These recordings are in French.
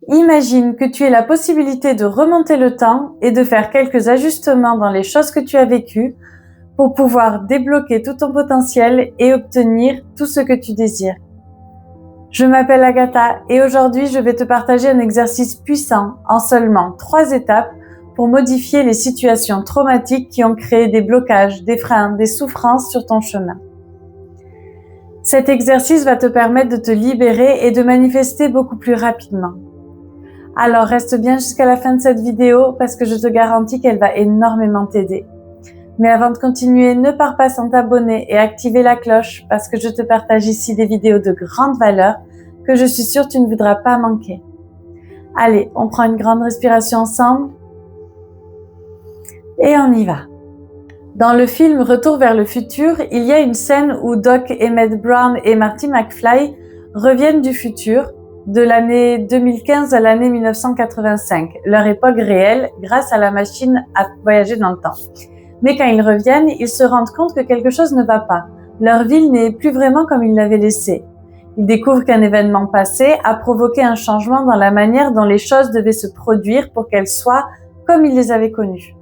Imagine que tu aies la possibilité de remonter le temps et de faire quelques ajustements dans les choses que tu as vécues pour pouvoir débloquer tout ton potentiel et obtenir tout ce que tu désires. Je m'appelle Agatha et aujourd'hui je vais te partager un exercice puissant en seulement 3 étapes pour modifier les situations traumatiques qui ont créé des blocages, des freins, des souffrances sur ton chemin. Cet exercice va te permettre de te libérer et de manifester beaucoup plus rapidement. Alors reste bien jusqu'à la fin de cette vidéo parce que je te garantis qu'elle va énormément t'aider. Mais avant de continuer, ne pars pas sans t'abonner et activer la cloche parce que je te partage ici des vidéos de grande valeur que je suis sûre tu ne voudras pas manquer. Allez, on prend une grande respiration ensemble et on y va. Dans le film Retour vers le futur, il y a une scène où Doc Emmett Brown et Marty McFly reviennent du futur, de l'année 2015 à l'année 1985, leur époque réelle grâce à la machine à voyager dans le temps. Mais quand ils reviennent, ils se rendent compte que quelque chose ne va pas. Leur ville n'est plus vraiment comme ils l'avaient laissée. Ils découvrent qu'un événement passé a provoqué un changement dans la manière dont les choses devaient se produire pour qu'elles soient comme ils les avaient connues.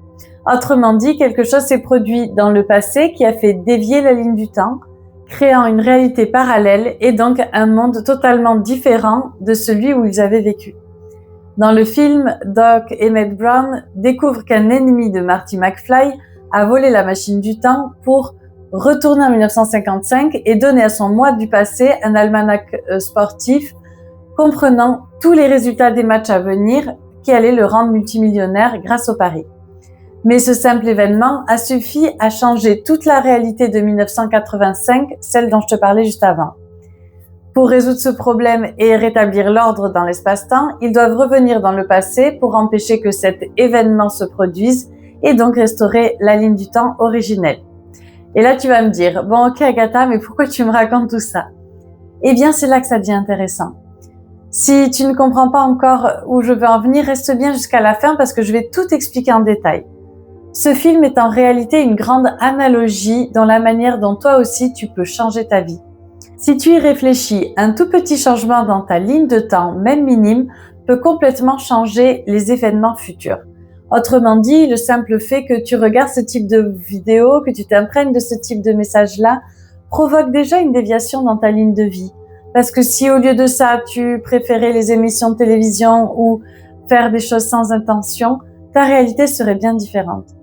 Autrement dit, quelque chose s'est produit dans le passé qui a fait dévier la ligne du temps, créant une réalité parallèle et donc un monde totalement différent de celui où ils avaient vécu. Dans le film, Doc Emmett Brown découvre qu'un ennemi de Marty McFly a volé la machine du temps pour retourner en 1955 et donner à son moi du passé un almanach sportif comprenant tous les résultats des matchs à venir qui allaient le rendre multimillionnaire grâce au pari. Mais ce simple événement a suffi à changer toute la réalité de 1985, celle dont je te parlais juste avant. Pour résoudre ce problème et rétablir l'ordre dans l'espace-temps, ils doivent revenir dans le passé pour empêcher que cet événement se produise et donc restaurer la ligne du temps originelle. Et là, tu vas me dire, bon ok Agatha, mais pourquoi tu me racontes tout ça? Eh bien, c'est là que ça devient intéressant. Si tu ne comprends pas encore où je veux en venir, reste bien jusqu'à la fin parce que je vais tout expliquer en détail. Ce film est en réalité une grande analogie dans la manière dont toi aussi tu peux changer ta vie. Si tu y réfléchis, un tout petit changement dans ta ligne de temps, même minime, peut complètement changer les événements futurs. Autrement dit, le simple fait que tu regardes ce type de vidéo, que tu t'imprègnes de ce type de message-là, provoque déjà une déviation dans ta ligne de vie. Parce que si au lieu de ça, tu préférais les émissions de télévision ou faire des choses sans intention, ta réalité serait bien différente.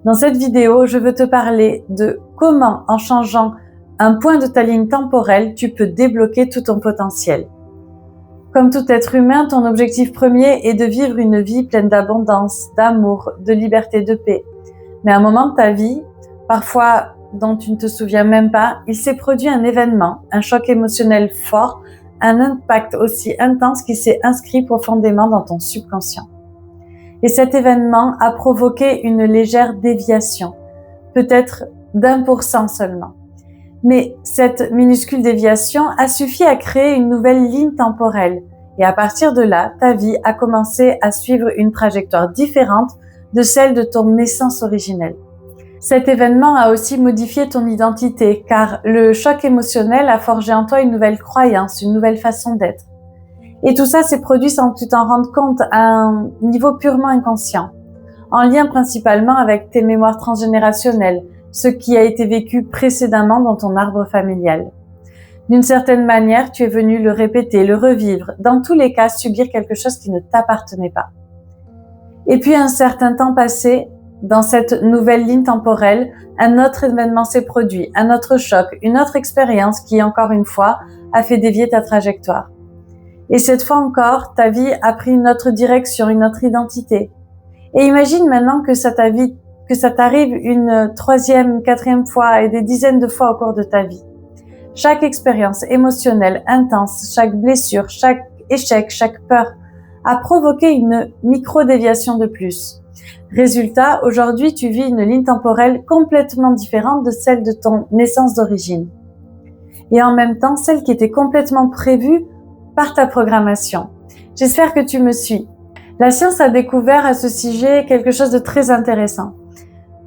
Dans cette vidéo, je veux te parler de comment, en changeant un point de ta ligne temporelle, tu peux débloquer tout ton potentiel. Comme tout être humain, ton objectif premier est de vivre une vie pleine d'abondance, d'amour, de liberté, de paix. Mais à un moment de ta vie, parfois dont tu ne te souviens même pas, il s'est produit un événement, un choc émotionnel fort, un impact aussi intense qui s'est inscrit profondément dans ton subconscient. Et cet événement a provoqué une légère déviation, peut-être d'1% seulement. Mais cette minuscule déviation a suffi à créer une nouvelle ligne temporelle. Et à partir de là, ta vie a commencé à suivre une trajectoire différente de celle de ton naissance originelle. Cet événement a aussi modifié ton identité, car le choc émotionnel a forgé en toi une nouvelle croyance, une nouvelle façon d'être. Et tout ça s'est produit sans que tu t'en rendes compte à un niveau purement inconscient, en lien principalement avec tes mémoires transgénérationnelles, ce qui a été vécu précédemment dans ton arbre familial. D'une certaine manière, tu es venu le répéter, le revivre, dans tous les cas subir quelque chose qui ne t'appartenait pas. Et puis un certain temps passé, dans cette nouvelle ligne temporelle, un autre événement s'est produit, un autre choc, une autre expérience qui, encore une fois, a fait dévier ta trajectoire. Et cette fois encore, ta vie a pris une autre direction, une autre identité. Et imagine maintenant que ça t'arrive une 3e, 4e fois et des dizaines de fois au cours de ta vie. Chaque expérience émotionnelle intense, chaque blessure, chaque échec, chaque peur a provoqué une micro-déviation de plus. Résultat, aujourd'hui, tu vis une ligne temporelle complètement différente de celle de ton naissance d'origine. Et en même temps, celle qui était complètement prévue par ta programmation. J'espère que tu me suis. La science a découvert à ce sujet quelque chose de très intéressant.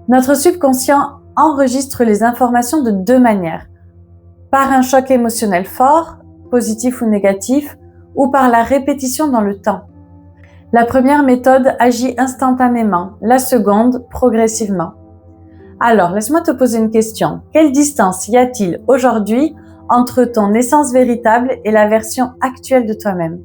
Notre subconscient enregistre les informations de 2 manières. Par un choc émotionnel fort, positif ou négatif, ou par la répétition dans le temps. La première méthode agit instantanément, la seconde progressivement. Alors, laisse-moi te poser une question. Quelle distance y a-t-il aujourd'hui entre ton essence véritable et la version actuelle de toi-même?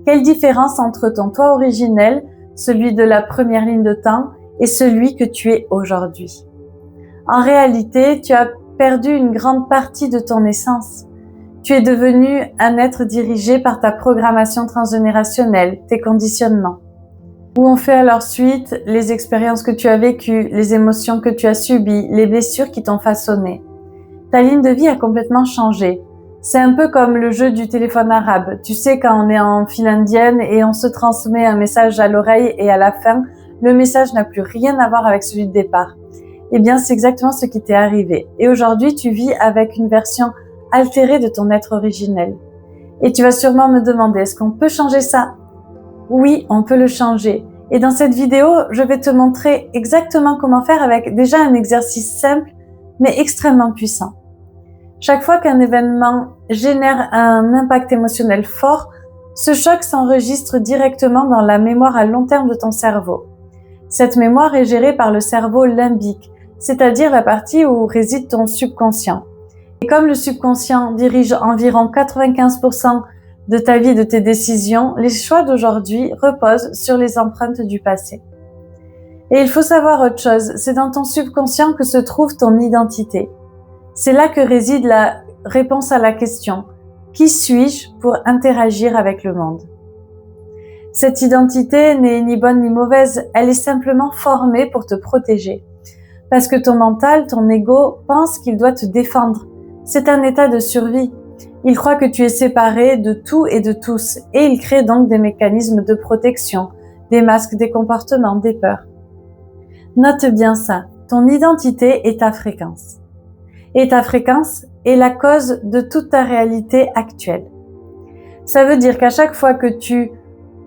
Quelle différence entre ton toi originel, celui de la première ligne de temps, et celui que tu es aujourd'hui? En réalité, tu as perdu une grande partie de ton essence. Tu es devenu un être dirigé par ta programmation transgénérationnelle, tes conditionnements. Où on fait alors suite les expériences que tu as vécues, les émotions que tu as subies, les blessures qui t'ont façonné. Ta ligne de vie a complètement changé. C'est un peu comme le jeu du téléphone arabe. Tu sais, quand on est en file indienne et on se transmet un message à l'oreille et à la fin, le message n'a plus rien à voir avec celui de départ. Eh bien, c'est exactement ce qui t'est arrivé. Et aujourd'hui, tu vis avec une version altérée de ton être originel. Et tu vas sûrement me demander, est-ce qu'on peut changer ça? Oui, on peut le changer. Et dans cette vidéo, je vais te montrer exactement comment faire avec déjà un exercice simple, mais extrêmement puissant. Chaque fois qu'un événement génère un impact émotionnel fort, ce choc s'enregistre directement dans la mémoire à long terme de ton cerveau. Cette mémoire est gérée par le cerveau limbique, c'est-à-dire la partie où réside ton subconscient. Et comme le subconscient dirige environ 95% de ta vie et de tes décisions, les choix d'aujourd'hui reposent sur les empreintes du passé. Et il faut savoir autre chose, c'est dans ton subconscient que se trouve ton identité. C'est là que réside la réponse à la question « Qui suis-je pour interagir avec le monde ?» Cette identité n'est ni bonne ni mauvaise, elle est simplement formée pour te protéger. Parce que ton mental, ton ego, pense qu'il doit te défendre. C'est un état de survie. Il croit que tu es séparé de tout et de tous, et il crée donc des mécanismes de protection, des masques, des comportements, des peurs. Note bien ça, ton identité est ta fréquence. Et ta fréquence est la cause de toute ta réalité actuelle. Ça veut dire qu'à chaque fois que tu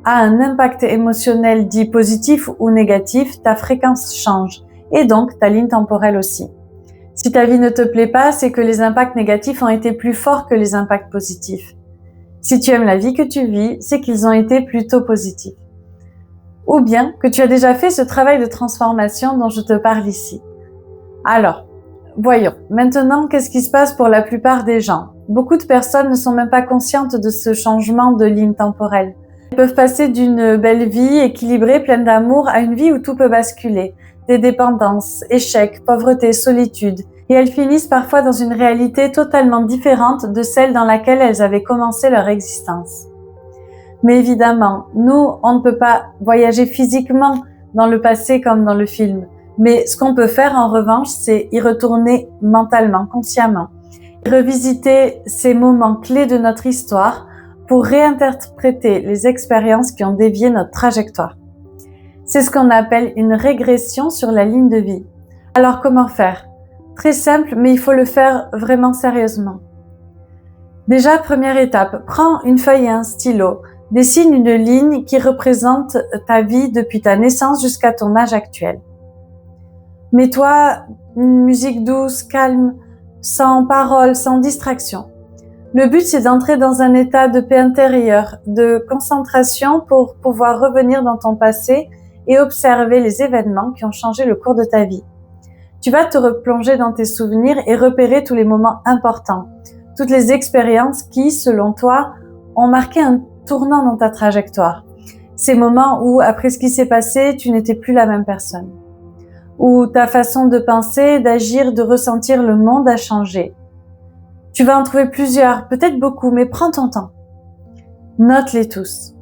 as un impact émotionnel dit positif ou négatif, ta fréquence change, et donc ta ligne temporelle aussi. Si ta vie ne te plaît pas, c'est que les impacts négatifs ont été plus forts que les impacts positifs. Si tu aimes la vie que tu vis, c'est qu'ils ont été plutôt positifs. Ou bien que tu as déjà fait ce travail de transformation dont je te parle ici. Alors, voyons, maintenant, qu'est-ce qui se passe pour la plupart des gens? Beaucoup de personnes ne sont même pas conscientes de ce changement de ligne temporelle. Elles peuvent passer d'une belle vie équilibrée, pleine d'amour, à une vie où tout peut basculer. Des dépendances, échecs, pauvreté, solitude. Et elles finissent parfois dans une réalité totalement différente de celle dans laquelle elles avaient commencé leur existence. Mais évidemment, nous, on ne peut pas voyager physiquement dans le passé comme dans le film. Mais ce qu'on peut faire en revanche, c'est y retourner mentalement, consciemment. Revisiter ces moments clés de notre histoire pour réinterpréter les expériences qui ont dévié notre trajectoire. C'est ce qu'on appelle une régression sur la ligne de vie. Alors comment faire? Très simple, mais il faut le faire vraiment sérieusement. Déjà, première étape, prends une feuille et un stylo. Dessine une ligne qui représente ta vie depuis ta naissance jusqu'à ton âge actuel. Mets-toi une musique douce, calme, sans parole, sans distraction. Le but, c'est d'entrer dans un état de paix intérieure, de concentration pour pouvoir revenir dans ton passé et observer les événements qui ont changé le cours de ta vie. Tu vas te replonger dans tes souvenirs et repérer tous les moments importants, toutes les expériences qui, selon toi, ont marqué un tournant dans ta trajectoire. Ces moments où, après ce qui s'est passé, tu n'étais plus la même personne. Où ta façon de penser, d'agir, de ressentir le monde a changé. Tu vas en trouver plusieurs, peut-être beaucoup, mais prends ton temps. Note-les tous.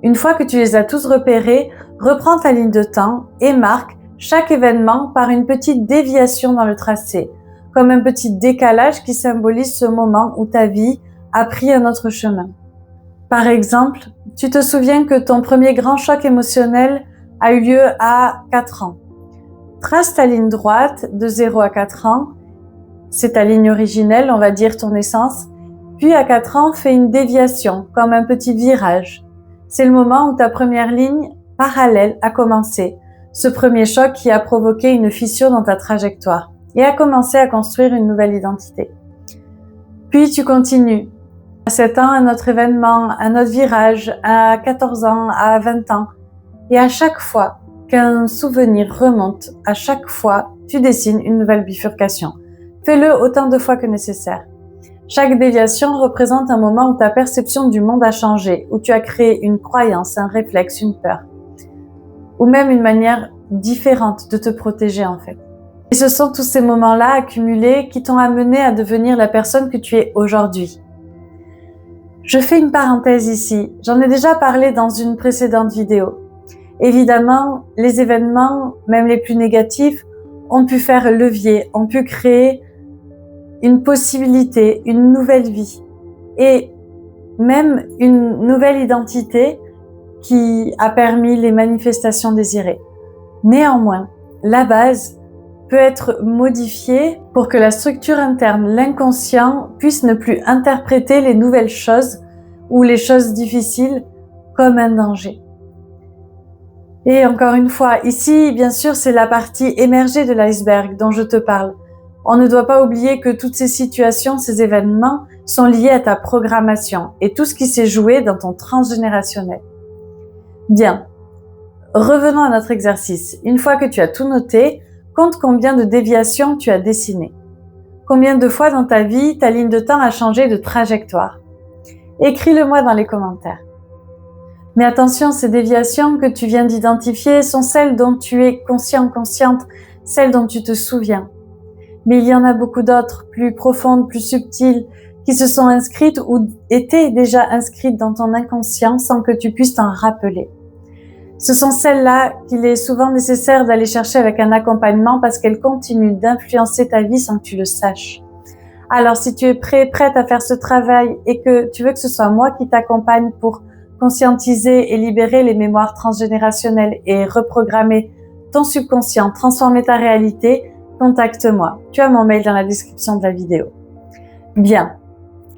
Une fois que tu les as tous repérés, reprends ta ligne de temps et marque chaque événement par une petite déviation dans le tracé, comme un petit décalage qui symbolise ce moment où ta vie a pris un autre chemin. Par exemple, tu te souviens que ton premier grand choc émotionnel a eu lieu à 4 ans. Trace ta ligne droite de 0 à 4 ans, c'est ta ligne originelle, on va dire ton essence, puis à 4 ans, fais une déviation, comme un petit virage. C'est le moment où ta première ligne parallèle a commencé, ce premier choc qui a provoqué une fissure dans ta trajectoire et a commencé à construire une nouvelle identité. Puis tu continues. À 7 ans, un autre événement, un autre virage, à 14 ans, à 20 ans. Et à chaque fois qu'un souvenir remonte, à chaque fois, tu dessines une nouvelle bifurcation. Fais-le autant de fois que nécessaire. Chaque déviation représente un moment où ta perception du monde a changé, où tu as créé une croyance, un réflexe, une peur, ou même une manière différente de te protéger en fait. Et ce sont tous ces moments-là accumulés qui t'ont amené à devenir la personne que tu es aujourd'hui. Je fais une parenthèse ici, j'en ai déjà parlé dans une précédente vidéo. Évidemment, les événements, même les plus négatifs, ont pu faire levier, ont pu créer une possibilité, une nouvelle vie et même une nouvelle identité qui a permis les manifestations désirées. Néanmoins, la base peut être modifiée pour que la structure interne, l'inconscient, puisse ne plus interpréter les nouvelles choses ou les choses difficiles comme un danger. Et encore une fois, ici, bien sûr, c'est la partie émergée de l'iceberg dont je te parle. On ne doit pas oublier que toutes ces situations, ces événements sont liés à ta programmation et tout ce qui s'est joué dans ton transgénérationnel. Bien, revenons à notre exercice. Une fois que tu as tout noté, compte combien de déviations tu as dessinées. Combien de fois dans ta vie, ta ligne de temps a changé de trajectoire. Écris-le-moi dans les commentaires. Mais attention, ces déviations que tu viens d'identifier sont celles dont tu es conscient, consciente, celles dont tu te souviens. Mais il y en a beaucoup d'autres, plus profondes, plus subtiles, qui se sont inscrites ou étaient déjà inscrites dans ton inconscient sans que tu puisses t'en rappeler. Ce sont celles-là qu'il est souvent nécessaire d'aller chercher avec un accompagnement parce qu'elles continuent d'influencer ta vie sans que tu le saches. Alors, si tu es prête à faire ce travail et que tu veux que ce soit moi qui t'accompagne pour conscientiser et libérer les mémoires transgénérationnelles et reprogrammer ton subconscient, transformer ta réalité, contacte-moi. Tu as mon mail dans la description de la vidéo. Bien.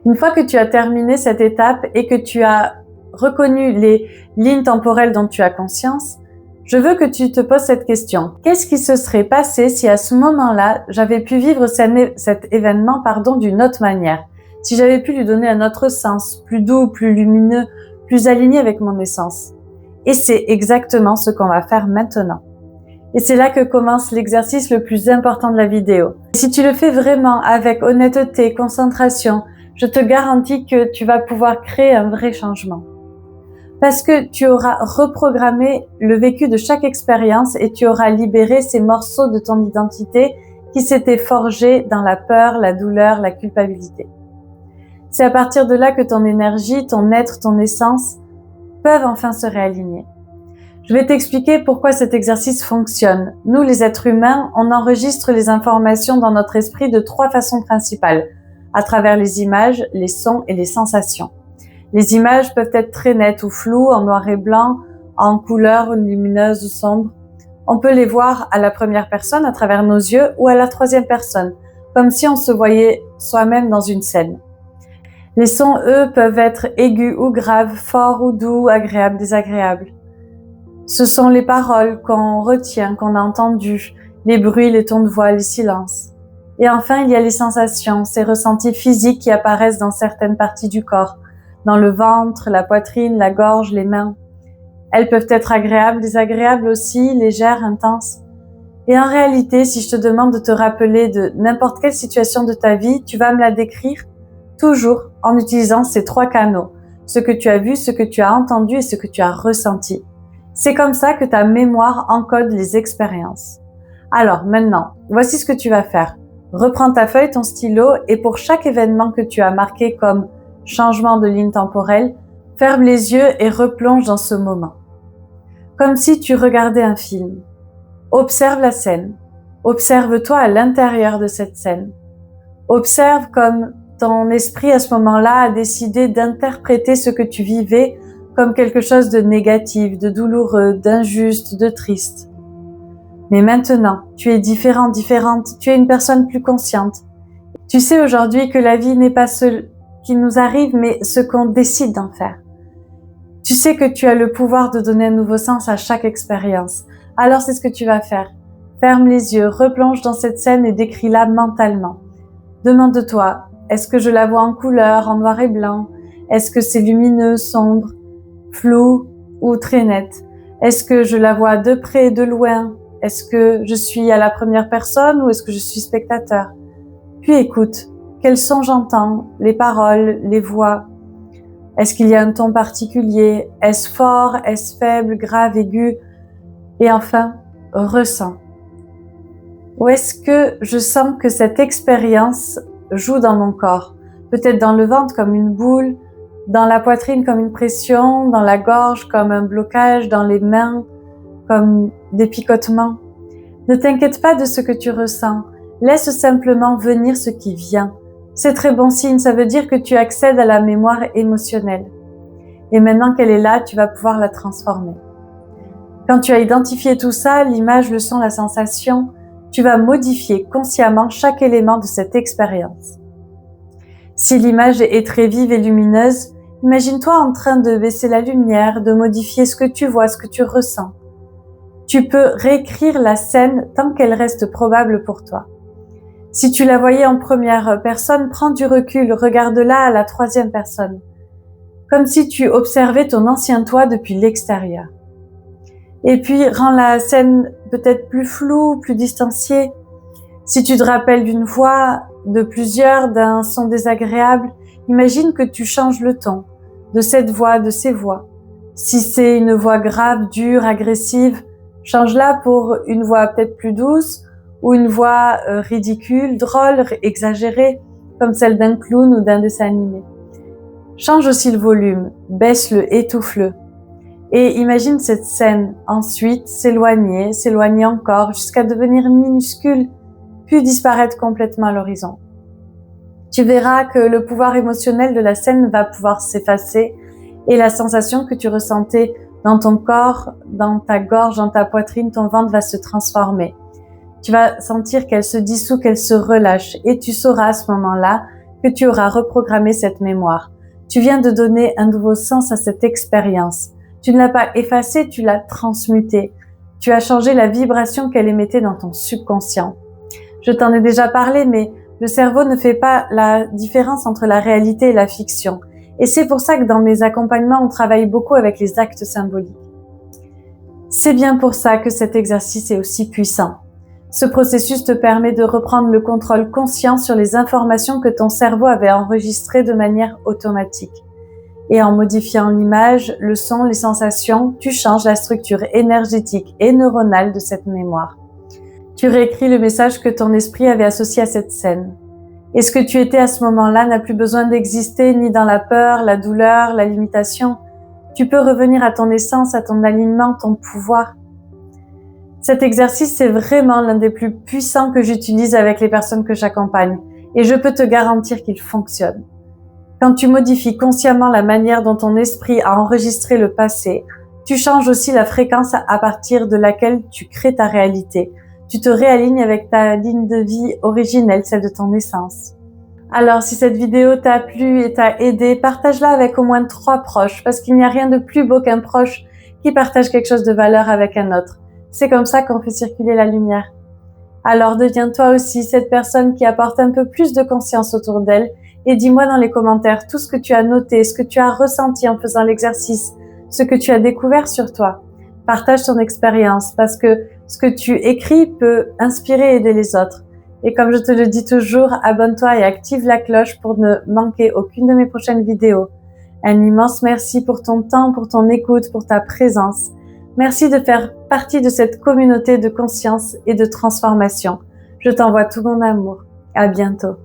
Une fois que tu as terminé cette étape et que tu as reconnu les lignes temporelles dont tu as conscience, je veux que tu te poses cette question. Qu'est-ce qui se serait passé si à ce moment-là, j'avais pu vivre cet événement d'une autre manière? Si j'avais pu lui donner un autre sens, plus doux, plus lumineux, plus aligné avec mon essence. Et c'est exactement ce qu'on va faire maintenant. Et c'est là que commence l'exercice le plus important de la vidéo. Et si tu le fais vraiment avec honnêteté, concentration, je te garantis que tu vas pouvoir créer un vrai changement. Parce que tu auras reprogrammé le vécu de chaque expérience et tu auras libéré ces morceaux de ton identité qui s'étaient forgés dans la peur, la douleur, la culpabilité. C'est à partir de là que ton énergie, ton être, ton essence peuvent enfin se réaligner. Je vais t'expliquer pourquoi cet exercice fonctionne. Nous, les êtres humains, on enregistre les informations dans notre esprit de 3 façons principales, à travers les images, les sons et les sensations. Les images peuvent être très nettes ou floues, en noir et blanc, en couleur lumineuse ou sombre. On peut les voir à la première personne, à travers nos yeux, ou à la troisième personne, comme si on se voyait soi-même dans une scène. Les sons, eux, peuvent être aigus ou graves, forts ou doux, agréables, désagréables. Ce sont les paroles qu'on retient, qu'on a entendues, les bruits, les tons de voix, les silences. Et enfin, il y a les sensations, ces ressentis physiques qui apparaissent dans certaines parties du corps, dans le ventre, la poitrine, la gorge, les mains. Elles peuvent être agréables, désagréables aussi, légères, intenses. Et en réalité, si je te demande de te rappeler de n'importe quelle situation de ta vie, tu vas me la décrire toujours en utilisant ces 3 canaux. Ce que tu as vu, ce que tu as entendu et ce que tu as ressenti. C'est comme ça que ta mémoire encode les expériences. Alors maintenant, voici ce que tu vas faire. Reprends ta feuille, ton stylo et pour chaque événement que tu as marqué comme changement de ligne temporelle, ferme les yeux et replonge dans ce moment. Comme si tu regardais un film. Observe la scène. Observe-toi à l'intérieur de cette scène. Observe comme ton esprit à ce moment-là a décidé d'interpréter ce que tu vivais comme quelque chose de négatif, de douloureux, d'injuste, de triste. Mais maintenant, tu es différent, différente, tu es une personne plus consciente. Tu sais aujourd'hui que la vie n'est pas ce qui nous arrive, mais ce qu'on décide d'en faire. Tu sais que tu as le pouvoir de donner un nouveau sens à chaque expérience. Alors c'est ce que tu vas faire. Ferme les yeux, replonge dans cette scène et décris-la mentalement. Demande-toi, est-ce que je la vois en couleur, en noir et blanc? Est-ce que c'est lumineux, sombre, flou ou très net? Est-ce que je la vois de près, de loin? Est-ce que je suis à la première personne ou est-ce que je suis spectateur? Puis écoute, quels sons j'entends, les paroles, les voix? Est-ce qu'il y a un ton particulier? Est-ce fort? Est-ce faible, grave, aigu? Et enfin, ressens. Où est-ce que je sens que cette expérience joue dans mon corps? Peut-être dans le ventre comme une boule, dans la poitrine comme une pression, dans la gorge comme un blocage, dans les mains comme des picotements. Ne t'inquiète pas de ce que tu ressens. Laisse simplement venir ce qui vient. C'est très bon signe, ça veut dire que tu accèdes à la mémoire émotionnelle. Et maintenant qu'elle est là, tu vas pouvoir la transformer. Quand tu as identifié tout ça, l'image, le son, la sensation, tu vas modifier consciemment chaque élément de cette expérience. Si l'image est très vive et lumineuse, imagine-toi en train de baisser la lumière, de modifier ce que tu vois, ce que tu ressens. Tu peux réécrire la scène tant qu'elle reste probable pour toi. Si tu la voyais en première personne, prends du recul, regarde-la à la troisième personne, comme si tu observais ton ancien toi depuis l'extérieur. Et puis, rends la scène peut-être plus floue, plus distanciée. Si tu te rappelles d'une voix, de plusieurs, d'un son désagréable, imagine que tu changes le ton de cette voix, de ces voix. Si c'est une voix grave, dure, agressive, change-la pour une voix peut-être plus douce ou une voix ridicule, drôle, exagérée, comme celle d'un clown ou d'un dessin animé. Change aussi le volume, baisse-le, étouffe-le. Et imagine cette scène ensuite s'éloigner encore jusqu'à devenir minuscule, puis disparaître complètement à l'horizon. Tu verras que le pouvoir émotionnel de la scène va pouvoir s'effacer et la sensation que tu ressentais dans ton corps, dans ta gorge, dans ta poitrine, ton ventre va se transformer. Tu vas sentir qu'elle se dissout, qu'elle se relâche et tu sauras à ce moment-là que tu auras reprogrammé cette mémoire. Tu viens de donner un nouveau sens à cette expérience. Tu ne l'as pas effacée, tu l'as transmutée. Tu as changé la vibration qu'elle émettait dans ton subconscient. Je t'en ai déjà parlé, mais le cerveau ne fait pas la différence entre la réalité et la fiction. Et c'est pour ça que dans mes accompagnements, on travaille beaucoup avec les actes symboliques. C'est bien pour ça que cet exercice est aussi puissant. Ce processus te permet de reprendre le contrôle conscient sur les informations que ton cerveau avait enregistrées de manière automatique. Et en modifiant l'image, le son, les sensations, tu changes la structure énergétique et neuronale de cette mémoire. Tu réécris le message que ton esprit avait associé à cette scène. Et ce que tu étais à ce moment-là n'a plus besoin d'exister ni dans la peur, la douleur, la limitation. Tu peux revenir à ton essence, à ton alignement, ton pouvoir. Cet exercice, c'est vraiment l'un des plus puissants que j'utilise avec les personnes que j'accompagne. Et je peux te garantir qu'il fonctionne. Quand tu modifies consciemment la manière dont ton esprit a enregistré le passé, tu changes aussi la fréquence à partir de laquelle tu crées ta réalité. Tu te réalignes avec ta ligne de vie originelle, celle de ton essence. Alors, si cette vidéo t'a plu et t'a aidé, partage-la avec au moins 3 proches, parce qu'il n'y a rien de plus beau qu'un proche qui partage quelque chose de valeur avec un autre. C'est comme ça qu'on fait circuler la lumière. Alors, deviens toi aussi cette personne qui apporte un peu plus de conscience autour d'elle et dis-moi dans les commentaires tout ce que tu as noté, ce que tu as ressenti en faisant l'exercice, ce que tu as découvert sur toi. Partage ton expérience parce que ce que tu écris peut inspirer et aider les autres. Et comme je te le dis toujours, abonne-toi et active la cloche pour ne manquer aucune de mes prochaines vidéos. Un immense merci pour ton temps, pour ton écoute, pour ta présence. Merci de faire partie de cette communauté de conscience et de transformation. Je t'envoie tout mon amour. À bientôt.